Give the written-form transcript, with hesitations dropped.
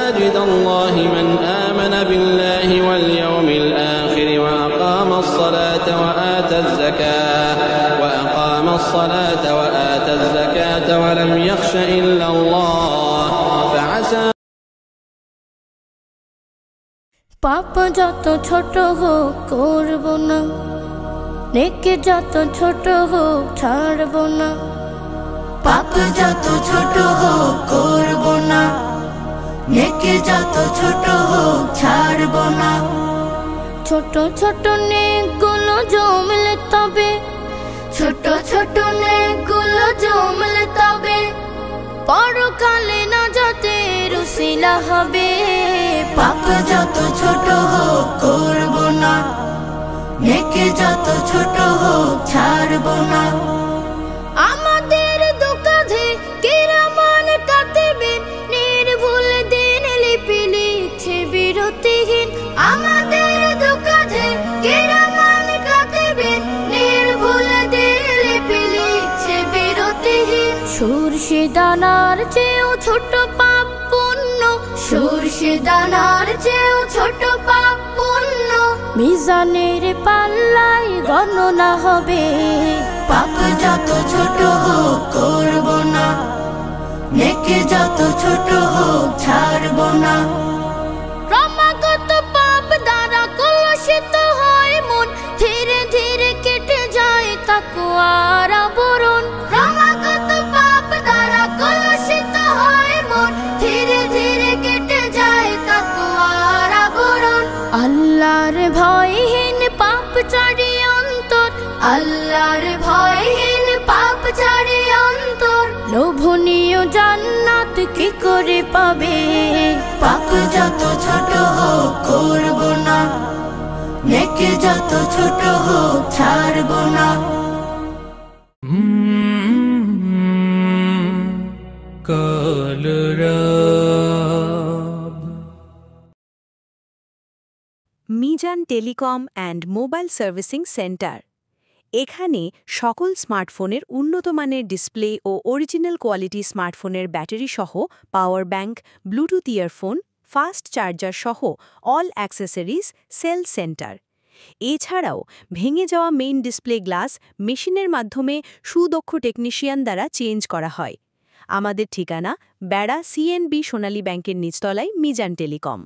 مساجد الله من آمن بالله واليوم الآخر وأقام الصلاة وآتى الزكاة ولم يخش إلا الله فعسى পাপ যত ছোট হোক করব না, নেকি যত ছোট হোক ছাড়ব না। পাপ যত ছোট হোক করব না, নেকি যত ছোট হোক ছাড়ব না। ছোট ছোট নেকগুলো জমলে তবে, ছোট ছোট নেকগুলো জমলে তবে পরকালে নাজাতের উসিলা হবে। পাপ যত ছোট হোক করব না, নেকি যত ছোট হোক ছাড়ব না। আমাদের দুকাধে কিরামান কাতিবিন নির্ভুল দিন লিপি লিখছে বিরতিহীন। আমাদের দুকাধে কিরামান কাতিবিন নির্ভুল দিন লিপি লিখছে বিরতিহীন। সরষে দানার চেয়েও ছোট পাপ পুণ্য, সরষে দানার চেয়েও ছোট পাপ পুণ্য মিজানের পাল্লায় গণনা হবে। পাপ যত ছোট হোক করব না, নেকি যত ছোট হোক ছাড়ব না। ক্রমাগত পাপ দ্বারা কলুষিত হয় মন, ধীরে ধীরে কেটে যায় তাকওয়ার আবরণ। ক্রমাগত পাপ দ্বারা কলুষিত হয় মন, ধীরে ধীরে কেটে যায় তাকওয়ার আবরণ। আল্লাহর ভয়হীন পাপ চারি অন্তর, আল্লাহর ভয়হীন পাপ ছাড়ি অন্তর লোভনীয় জান্নাত কি করে পাবে। পাপ যত ছোট হোক করব না, নেকি যত ছোট হোক ছাড়ব না। Mizan telecom and mobile servicing centre. এখানে সকল স্মার্টফোনের উন্নত মানের ডিসপ্লে ও অরিজিনাল কোয়ালিটি স্মার্টফোনের ব্যাটারি সহ power bank, Bluetooth earphone, fast charger সহ অল অ্যাক্সেসরিজ সেল সেন্টার। এছাড়াও ভেঙে যাওয়া মেইন ডিসপ্লে গ্লাস মেশিনের মাধ্যমে সুদক্ষ টেকনিশিয়ান দ্বারা চেঞ্জ করা হয়। আমাদের ঠিকানা বেড়া সিএনবি সোনালী ব্যাংকের নিচতলায় মিজান টেলিকম।